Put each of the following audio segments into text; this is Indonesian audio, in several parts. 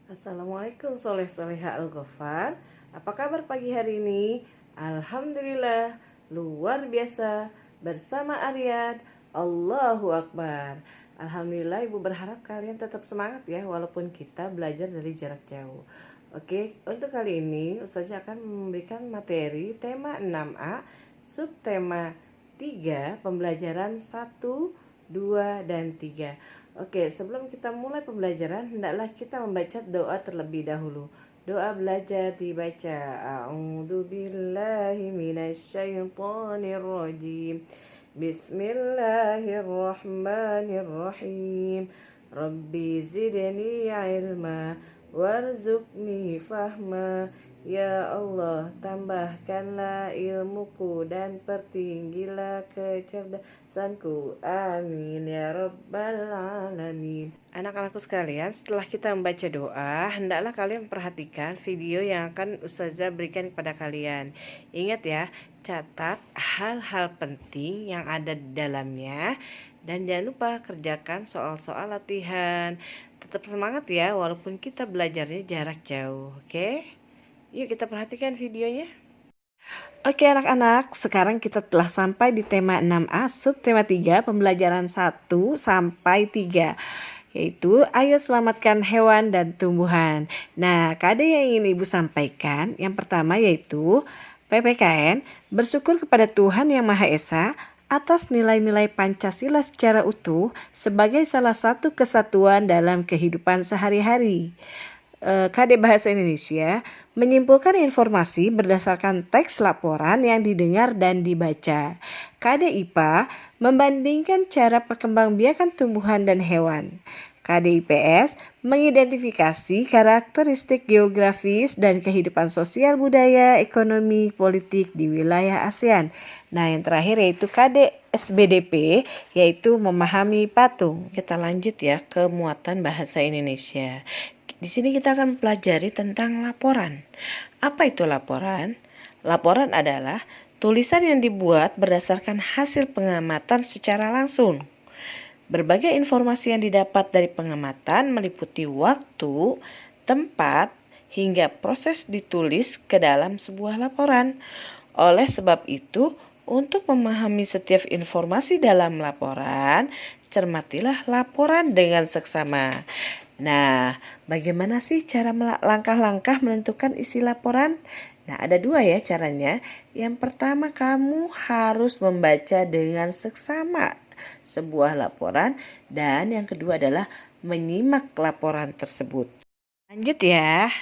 Assalamualaikum Soleh Soleha Al-Ghafar. Apa kabar pagi hari ini? Alhamdulillah, luar biasa. Bersama Aryad, Allahu Akbar. Alhamdulillah, Ibu berharap kalian tetap semangat ya, walaupun kita belajar dari jarak jauh. Oke, untuk kali ini Ustazah akan memberikan materi tema 6A, subtema 3, pembelajaran 1, 2, dan 3. Oke, sebelum kita mulai pembelajaran, hendaklah kita membaca doa terlebih dahulu. Doa belajar dibaca. A'udzu billahi minasyaitonir rajim. Bismillahirrahmanirrahim. Rabbi zidni ilma warzuqni fahma. Ya Allah, tambahkanlah ilmuku dan pertinggilah kecerdasanku. Amin ya rabbal alamin. Anak-anakku sekalian, setelah kita membaca doa, hendaklah kalian memperhatikan video yang akan Ustazah berikan kepada kalian. Ingat ya, catat hal-hal penting yang ada di dalamnya. Dan jangan lupa kerjakan soal-soal latihan. Tetap semangat ya, walaupun kita belajarnya jarak jauh. Oke? Yuk kita perhatikan videonya. Oke anak-anak, sekarang kita telah sampai di tema 6A, subtema 3, pembelajaran 1 sampai 3. Yaitu, ayo selamatkan hewan dan tumbuhan. Nah, kade yang ingin Ibu sampaikan, yang pertama yaitu PPKN, bersyukur kepada Tuhan Yang Maha Esa atas nilai-nilai Pancasila secara utuh sebagai salah satu kesatuan dalam kehidupan sehari-hari. KD Bahasa Indonesia menyimpulkan informasi berdasarkan teks laporan yang didengar dan dibaca. KD IPA membandingkan cara perkembangbiakan tumbuhan dan hewan. KD IPS mengidentifikasi karakteristik geografis dan kehidupan sosial, budaya, ekonomi, politik di wilayah ASEAN. Nah, yang terakhir yaitu KD SBDP, yaitu memahami patung. Kita lanjut ya ke muatan bahasa Indonesia. Di sini kita akan mempelajari tentang laporan. Apa itu laporan? Laporan adalah tulisan yang dibuat berdasarkan hasil pengamatan secara langsung. Berbagai informasi yang didapat dari pengamatan meliputi waktu, tempat, hingga proses ditulis ke dalam sebuah laporan. Oleh sebab itu, untuk memahami setiap informasi dalam laporan, cermatilah laporan dengan seksama. Nah, bagaimana sih cara langkah-langkah menentukan isi laporan? Nah, ada dua ya caranya. Yang pertama, kamu harus membaca dengan seksama sebuah laporan, dan yang kedua adalah menyimak laporan tersebut. Lanjut ya.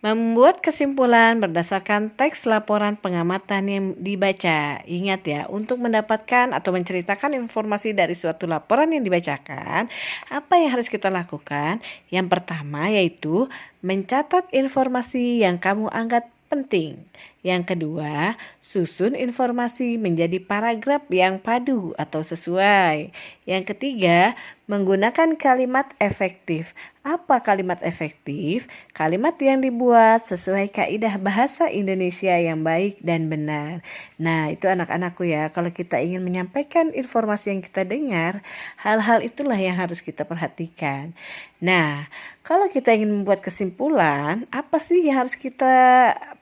Membuat kesimpulan berdasarkan teks laporan pengamatan yang dibaca. Ingat ya, untuk mendapatkan atau menceritakan informasi dari suatu laporan yang dibacakan, apa yang harus kita lakukan? Yang pertama yaitu mencatat informasi yang kamu anggap penting. Yang kedua, susun informasi menjadi paragraf yang padu atau sesuai. Yang ketiga, menggunakan kalimat efektif. Apa kalimat efektif? Kalimat yang dibuat sesuai kaidah bahasa Indonesia yang baik dan benar. Nah, itu anak-anakku ya, kalau kita ingin menyampaikan informasi yang kita dengar, hal-hal itulah yang harus kita perhatikan. Nah, kalau kita ingin membuat kesimpulan, apa sih yang harus kita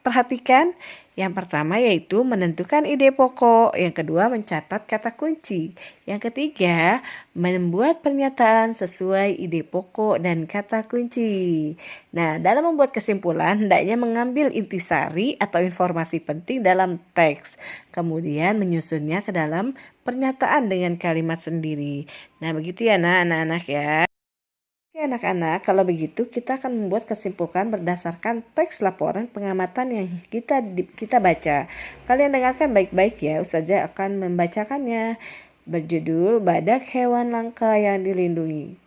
perhatikan? Yang pertama yaitu menentukan ide pokok, yang kedua mencatat kata kunci, yang ketiga membuat pernyataan sesuai ide pokok dan kata kunci. Nah, dalam membuat kesimpulan hendaknya mengambil intisari atau informasi penting dalam teks, kemudian menyusunnya ke dalam pernyataan dengan kalimat sendiri. Nah, begitu ya anak-anak ya. Oke anak-anak, kalau begitu kita akan membuat kesimpulan berdasarkan teks laporan pengamatan yang kita baca. Kalian dengarkan baik-baik ya, Ustazah akan membacakannya. Berjudul Badak Hewan Langka yang Dilindungi.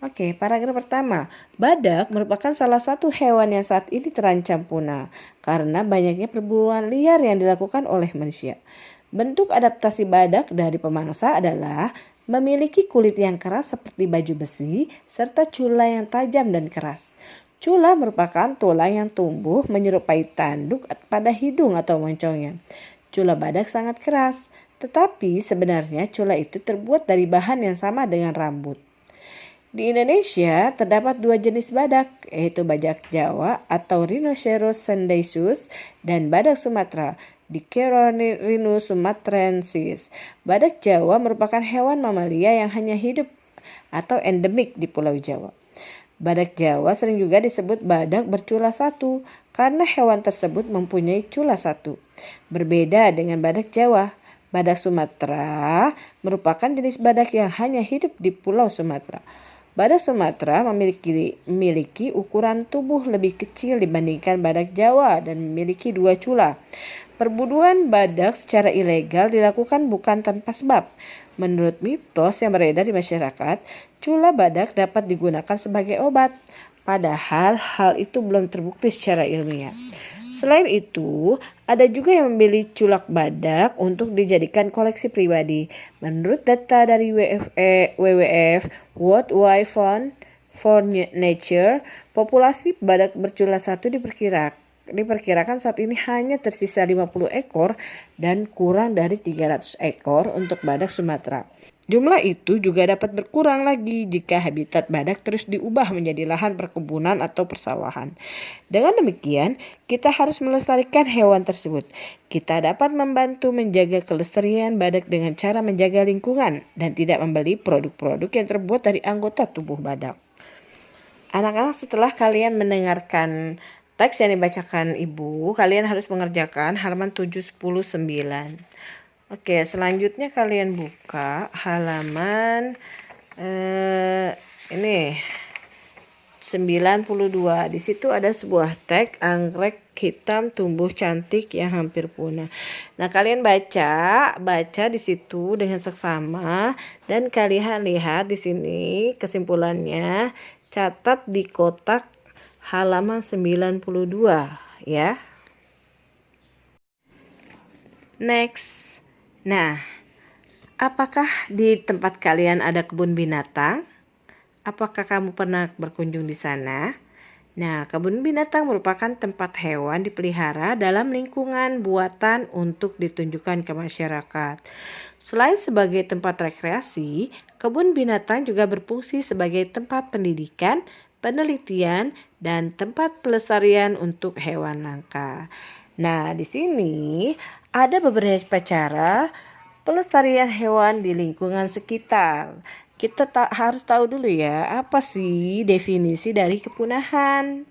Oke, paragraf pertama. Badak merupakan salah satu hewan yang saat ini terancam punah karena banyaknya perburuan liar yang dilakukan oleh manusia. Bentuk adaptasi badak dari pemangsa adalah memiliki kulit yang keras seperti baju besi, serta cula yang tajam dan keras. Cula merupakan tulang yang tumbuh menyerupai tanduk pada hidung atau moncongnya. Cula badak sangat keras, tetapi sebenarnya cula itu terbuat dari bahan yang sama dengan rambut. Di Indonesia terdapat dua jenis badak, yaitu badak Jawa atau Rhinoceros sendaicus dan badak Sumatera, Dicerorhinus sumatrensis. Badak Jawa merupakan hewan mamalia yang hanya hidup atau endemik di Pulau Jawa. Badak Jawa sering juga disebut badak bercula satu karena hewan tersebut mempunyai cula satu. Berbeda dengan badak Jawa, badak Sumatera merupakan jenis badak yang hanya hidup di Pulau Sumatera. Badak Sumatera memiliki ukuran tubuh lebih kecil dibandingkan badak Jawa dan memiliki dua cula. Perburuan badak secara ilegal dilakukan bukan tanpa sebab. Menurut mitos yang beredar di masyarakat, cula badak dapat digunakan sebagai obat. Padahal hal itu belum terbukti secara ilmiah. Selain itu, ada juga yang membeli culak badak untuk dijadikan koleksi pribadi. Menurut data dari WWF, World Wildlife Fund for Nature, populasi badak bercula satu diperkirakan saat ini hanya tersisa 50 ekor dan kurang dari 300 ekor untuk badak Sumatera. Jumlah itu juga dapat berkurang lagi jika habitat badak terus diubah menjadi lahan perkebunan atau persawahan. Dengan demikian, kita harus melestarikan hewan tersebut. Kita dapat membantu menjaga kelestarian badak dengan cara menjaga lingkungan dan tidak membeli produk-produk yang terbuat dari anggota tubuh badak. Anak-anak, setelah kalian mendengarkan teks yang dibacakan Ibu, kalian harus mengerjakan halaman 7, 10, 9. Oke, selanjutnya kalian buka halaman ini 92. Di situ ada sebuah teks anggrek hitam tumbuh cantik yang hampir punah. Nah, kalian baca di situ dengan seksama dan kalian lihat di sini kesimpulannya, catat di kotak halaman 92 ya. Next. Nah, apakah di tempat kalian ada kebun binatang? Apakah kamu pernah berkunjung di sana? Nah, kebun binatang merupakan tempat hewan dipelihara dalam lingkungan buatan untuk ditunjukkan ke masyarakat. Selain sebagai tempat rekreasi, kebun binatang juga berfungsi sebagai tempat pendidikan, penelitian, dan tempat pelestarian untuk hewan langka. Nah, di sini ada beberapa cara pelestarian hewan di lingkungan sekitar. Kita harus tahu dulu ya, apa sih definisi dari kepunahan?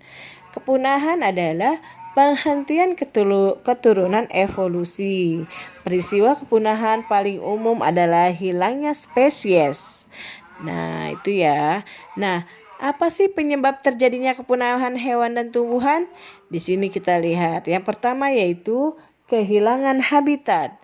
Kepunahan adalah penghentian keturunan evolusi. Peristiwa kepunahan paling umum adalah hilangnya spesies. Nah, itu ya. Nah, apa sih penyebab terjadinya kepunahan hewan dan tumbuhan? Di sini kita lihat. Yang pertama yaitu kehilangan habitat.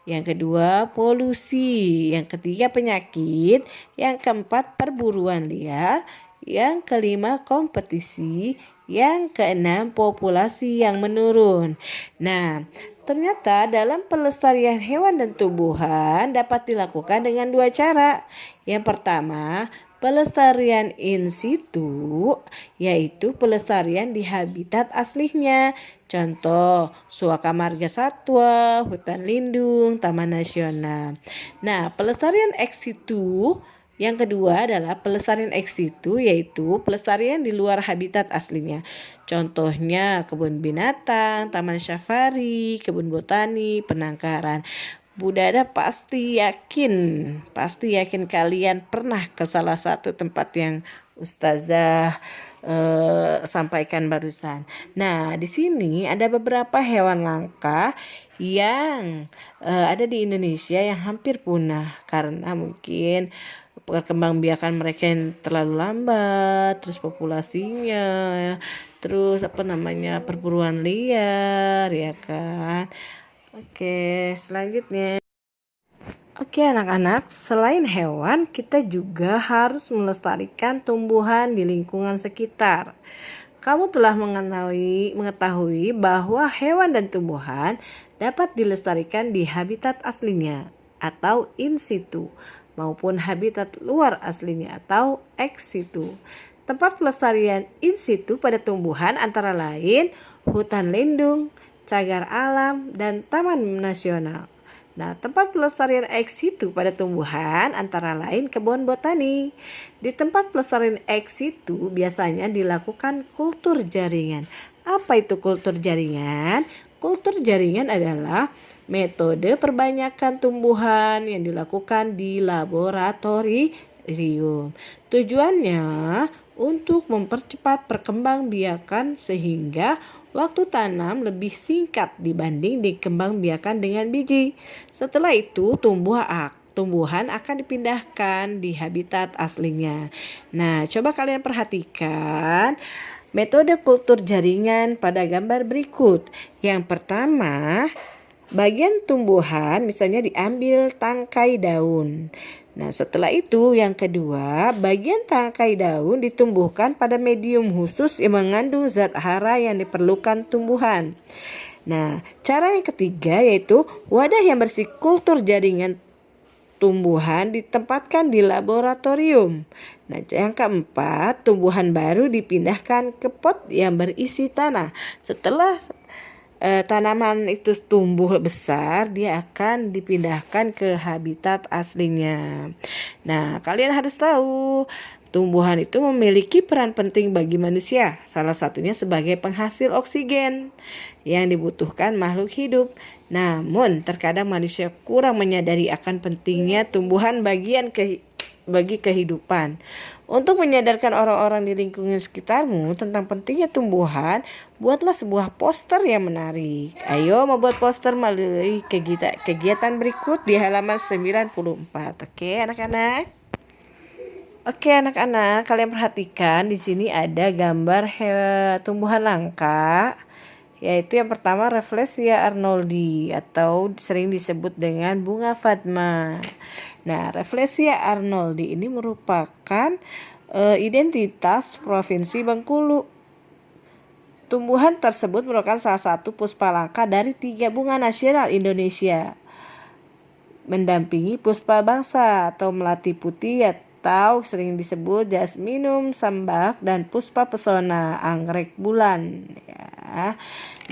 Yang kedua, polusi. Yang ketiga, penyakit. Yang keempat, perburuan liar. Yang kelima, kompetisi. Yang keenam, populasi yang menurun. Nah, ternyata dalam pelestarian hewan dan tumbuhan dapat dilakukan dengan dua cara. Yang pertama, pelestarian in situ, yaitu pelestarian di habitat aslinya. Contoh, suaka marga satwa, hutan lindung, taman nasional. Nah, pelestarian ex situ yang kedua adalah pelestarian ex situ, yaitu pelestarian di luar habitat aslinya. Contohnya kebun binatang, taman safari, kebun botani, penangkaran. Budada pasti yakin kalian pernah ke salah satu tempat yang Ustazah sampaikan barusan. Nah, di sini ada beberapa hewan langka yang ada di Indonesia yang hampir punah karena mungkin perkembangbiakan mereka yang terlalu lambat, terus populasinya, terus perburuan liar, ya kan? Oke, selanjutnya. Oke anak-anak, selain hewan, kita juga harus melestarikan tumbuhan di lingkungan sekitar. Kamu telah mengetahui bahwa hewan dan tumbuhan dapat dilestarikan di habitat aslinya atau in situ, maupun habitat luar aslinya atau ex situ. Tempat pelestarian in situ pada tumbuhan antara lain hutan lindung, cagar alam, dan taman nasional. Nah, tempat pelestarian ex situ pada tumbuhan antara lain kebun botani. Di tempat pelestarian ex situ biasanya dilakukan kultur jaringan. Apa itu kultur jaringan? Kultur jaringan adalah metode perbanyakan tumbuhan yang dilakukan di laboratorium. Tujuannya untuk mempercepat perkembangbiakan sehingga waktu tanam lebih singkat dibanding dikembangbiakan dengan biji. Setelah itu tumbuhan akan dipindahkan di habitat aslinya. Nah, coba kalian perhatikan metode kultur jaringan pada gambar berikut. Yang pertama, bagian tumbuhan misalnya diambil tangkai daun. Nah, setelah itu yang kedua, bagian tangkai daun ditumbuhkan pada medium khusus yang mengandung zat hara yang diperlukan tumbuhan. Nah, cara yang ketiga yaitu wadah yang bersih kultur jaringan tumbuhan ditempatkan di laboratorium. Nah, yang keempat, tumbuhan baru dipindahkan ke pot yang berisi tanah. Setelah tanaman itu tumbuh besar, dia akan dipindahkan ke habitat aslinya. Nah, kalian harus tahu tumbuhan itu memiliki peran penting bagi manusia, salah satunya sebagai penghasil oksigen yang dibutuhkan makhluk hidup. Namun, terkadang manusia kurang menyadari akan pentingnya tumbuhan bagi kehidupan. Untuk menyadarkan orang-orang di lingkungan sekitarmu tentang pentingnya tumbuhan, buatlah sebuah poster yang menarik. Ayo membuat poster melalui kegiatan berikut di halaman 94. Oke, anak-anak? Oke, anak-anak, kalian perhatikan di sini ada gambar tumbuhan langka, yaitu yang pertama Rafflesia arnoldi atau sering disebut dengan bunga Fatma. Nah, Rafflesia arnoldi ini merupakan identitas Provinsi Bengkulu. Tumbuhan tersebut merupakan salah satu puspa langka dari 3 bunga nasional Indonesia, mendampingi puspa bangsa atau melati putih atau sering disebut Jasminum sambak dan puspa pesona anggrek bulan. Ya.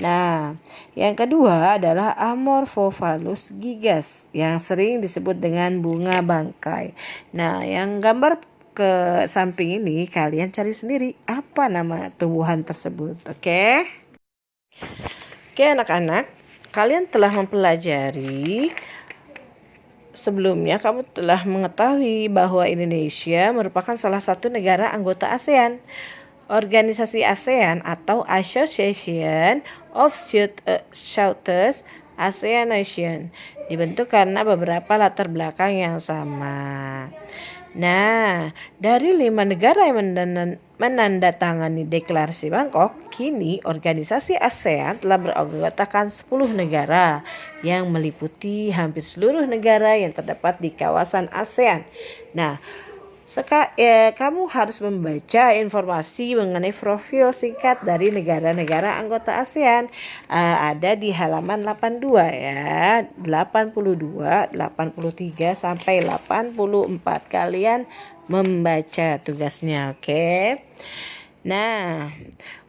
Nah, yang kedua adalah Amorphophallus gigas yang sering disebut dengan bunga bangkai. Nah, yang gambar ke samping ini kalian cari sendiri apa nama tumbuhan tersebut. Oke, anak-anak, kalian telah mempelajari. Sebelumnya kamu telah mengetahui bahwa Indonesia merupakan salah satu negara anggota ASEAN. Organisasi ASEAN atau Association of Southeast Asian Nations dibentuk karena beberapa latar belakang yang sama. Nah, dari 5 negara yang menandatangani deklarasi Bangkok, kini organisasi ASEAN telah beranggotakan 10 negara yang meliputi hampir seluruh negara yang terdapat di kawasan ASEAN. Nah, kamu harus membaca informasi mengenai profil singkat dari negara-negara anggota ASEAN. Ada di halaman 82 ya, 82, 83 sampai 84. Kalian membaca tugasnya, oke? Nah,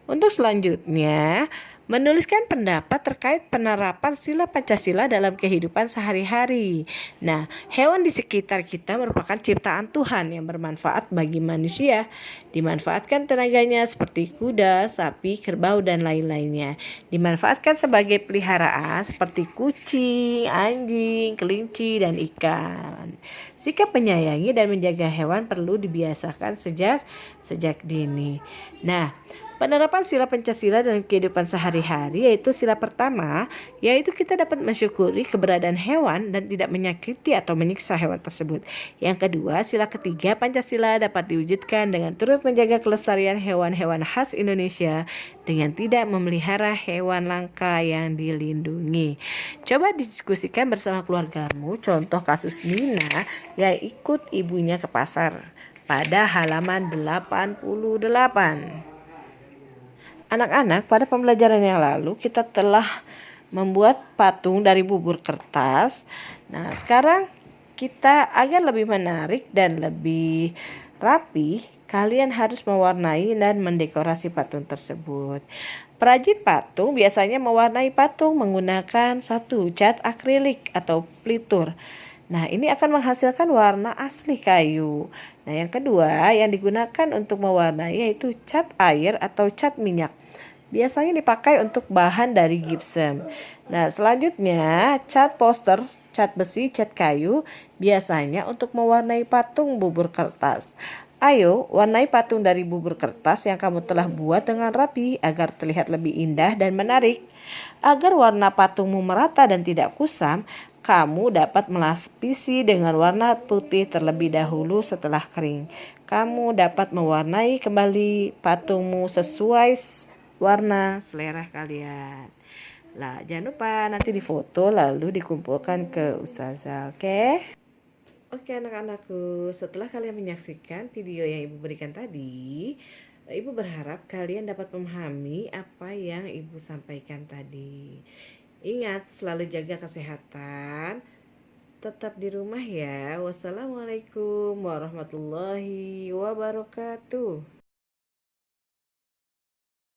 untuk selanjutnya menuliskan pendapat terkait penerapan sila Pancasila dalam kehidupan sehari-hari. Nah, hewan di sekitar kita merupakan ciptaan Tuhan yang bermanfaat bagi manusia. Dimanfaatkan tenaganya seperti kuda, sapi, kerbau, dan lain-lainnya. Dimanfaatkan sebagai peliharaan seperti kucing, anjing, kelinci, dan ikan. Sikap menyayangi dan menjaga hewan perlu dibiasakan sejak dini. Nah, penerapan sila Pancasila dalam kehidupan sehari-hari yaitu sila pertama, yaitu kita dapat mensyukuri keberadaan hewan dan tidak menyakiti atau menyiksa hewan tersebut. Yang kedua, sila ketiga Pancasila dapat diwujudkan dengan turut menjaga kelestarian hewan-hewan khas Indonesia dengan tidak memelihara hewan langka yang dilindungi. Coba didiskusikan bersama keluargamu contoh kasus Nina yang ikut ibunya ke pasar pada halaman 88. Anak-anak, pada pembelajaran yang lalu kita telah membuat patung dari bubur kertas. Nah, sekarang kita agar lebih menarik dan lebih rapi, kalian harus mewarnai dan mendekorasi patung tersebut. Perajin patung biasanya mewarnai patung menggunakan satu cat akrilik atau pelitur. Nah, ini akan menghasilkan warna asli kayu. Nah, yang kedua yang digunakan untuk mewarnai yaitu cat air atau cat minyak. Biasanya dipakai untuk bahan dari gypsum. Nah, selanjutnya cat poster, cat besi, cat kayu biasanya untuk mewarnai patung bubur kertas. Ayo, warnai patung dari bubur kertas yang kamu telah buat dengan rapi agar terlihat lebih indah dan menarik. Agar warna patungmu merata dan tidak kusam, kamu dapat melapisi dengan warna putih terlebih dahulu setelah kering. Kamu dapat mewarnai kembali patungmu sesuai warna selera kalian. Lah, jangan lupa nanti difoto lalu dikumpulkan ke ustazah, oke? Oke anak-anakku, setelah kalian menyaksikan video yang ibu berikan tadi, ibu berharap kalian dapat memahami apa yang ibu sampaikan tadi. Ingat, selalu jaga kesehatan, tetap di rumah ya. Wassalamualaikum warahmatullahi wabarakatuh.